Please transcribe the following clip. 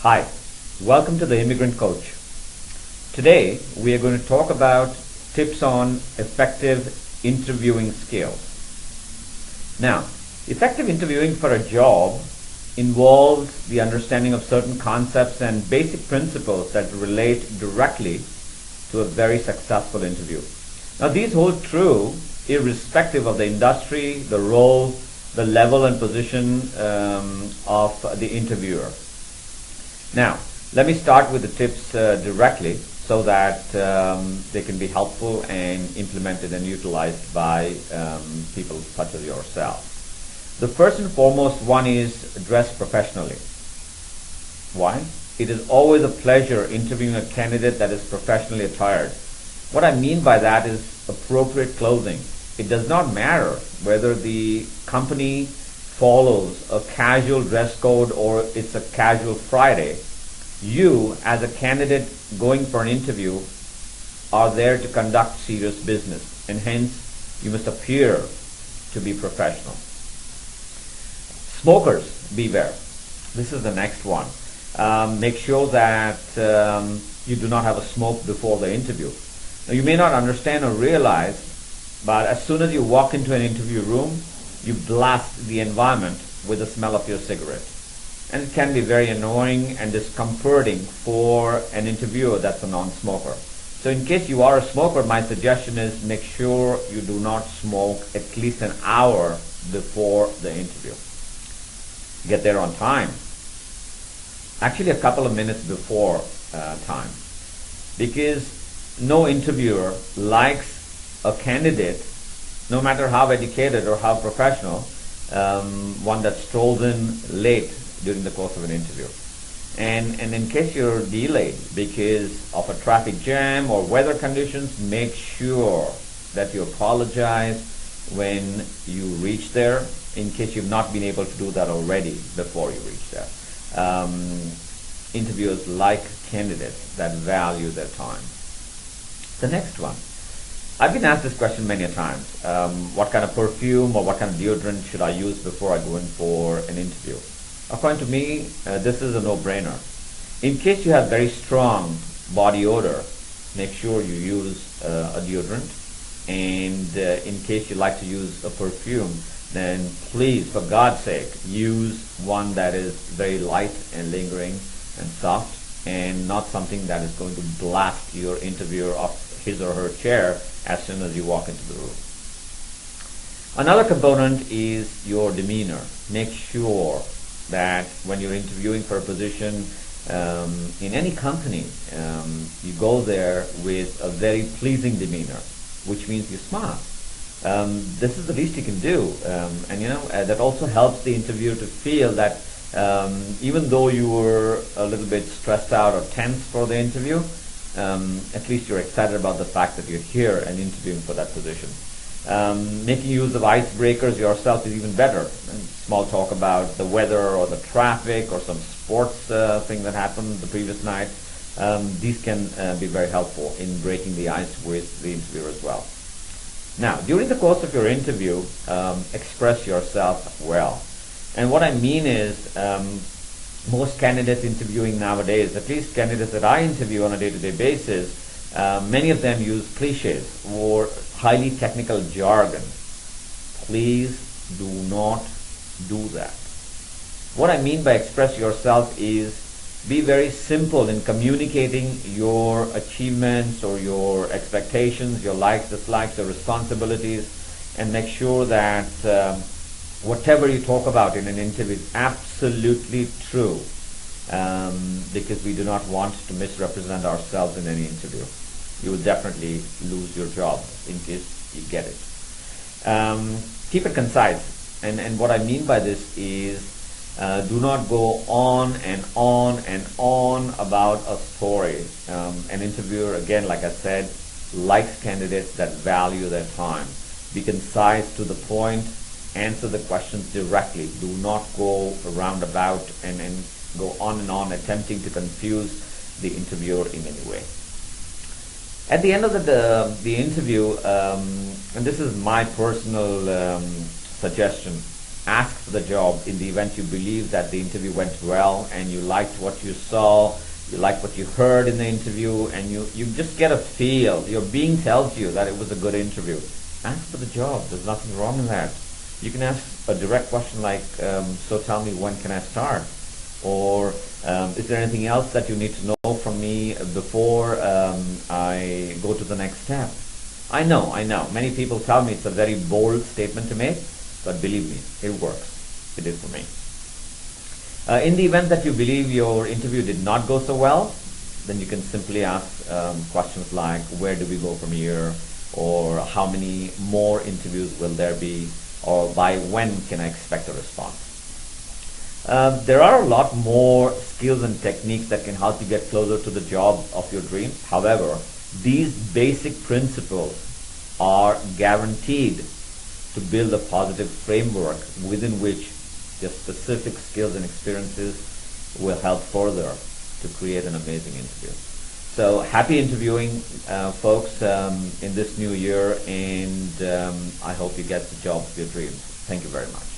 Hi, welcome to the Immigrant Coach. Today we are going to talk about tips on effective interviewing skills. Now, effective interviewing for a job involves the understanding of certain concepts and basic principles that relate directly to a very successful interview. Now, these hold true irrespective of the industry, the role, the level and position of the interviewer. Now, let me start with the tips directly so that they can be helpful and implemented and utilized by people such as yourself. The first and foremost one is dress professionally. Why? It is always a pleasure interviewing a candidate that is professionally attired. What I mean by that is appropriate clothing. It does not matter whether the company follows a casual dress code or it's a casual Friday. You, as a candidate going for an interview, are there to conduct serious business, and hence you must appear to be professional. Smokers, beware. This is the next one. Make sure that you do not have a smoke before the interview. Now, you may not understand or realize, but as soon as you walk into an interview room, you blast the environment with the smell of your cigarette. And it can be very annoying and discomforting for an interviewer that's a non-smoker. So in case you are a smoker, my suggestion is make sure you do not smoke at least an hour before the interview. Get there on time. Actually, a couple of minutes before time. Because no interviewer likes a candidate, no matter how educated or how professional, one that strolls in late during the course of an interview. And in case you're delayed because of a traffic jam or weather conditions, make sure that you apologize when you reach there, in case you've not been able to do that already before you reach there. Interviewers like candidates that value their time. The next one. I've been asked this question many a times. What kind of perfume or what kind of deodorant should I use before I go in for an interview? According to me, this is a no-brainer. In case you have very strong body odor, make sure you use a deodorant. And in case you like to use a perfume, then please, for God's sake, use one that is very light and lingering and soft, and not something that is going to blast your interviewer off his or her chair as soon as you walk into the room. Another component is your demeanor. Make sure that when you're interviewing for a position in any company, you go there with a very pleasing demeanor, which means you smile. This is the least you can do, and that also helps the interviewer to feel that even though you were a little bit stressed out or tense for the interview, at least you're excited about the fact that you're here and interviewing for that position. Making use of icebreakers yourself is even better. And small talk about the weather or the traffic or some sports thing that happened the previous night. These can be very helpful in breaking the ice with the interviewer as well. Now, during the course of your interview, express yourself well. And what I mean is, most candidates interviewing nowadays, at least candidates that I interview on a day-to-day basis, many of them use cliches or highly technical jargon. Please do not do that. What I mean by express yourself is be very simple in communicating your achievements or your expectations, your likes, dislikes, your responsibilities, and make sure that whatever you talk about in an interview is absolutely true, because we do not want to misrepresent ourselves in any interview. You will definitely lose your job in case you get it. Keep it concise, and what I mean by this is do not go on and on and on about a story. An interviewer, again, like I said, likes candidates that value their time. Be concise, to the point, answer the questions directly. Do not go roundabout and go on and on attempting to confuse the interviewer in any way. At the end of the interview, and this is my personal suggestion, ask for the job in the event you believe that the interview went well and you liked what you saw, you liked what you heard in the interview, and you just get a feel. Your being tells you that it was a good interview. Ask for the job. There's nothing wrong in that. You can ask a direct question like, so tell me, when can I start? Or is there anything else that you need to know from me before I go to the next step? I know. Many people tell me it's a very bold statement to make, but believe me, it works. It did for me. In the event that you believe your interview did not go so well, then you can simply ask questions like, where do we go from here? Or how many more interviews will there be? Or by when can I expect a response? There are a lot more skills and techniques that can help you get closer to the job of your dreams. However, these basic principles are guaranteed to build a positive framework within which your specific skills and experiences will help further to create an amazing interview. So happy interviewing, folks, in this new year, and I hope you get the job of your dreams. Thank you very much.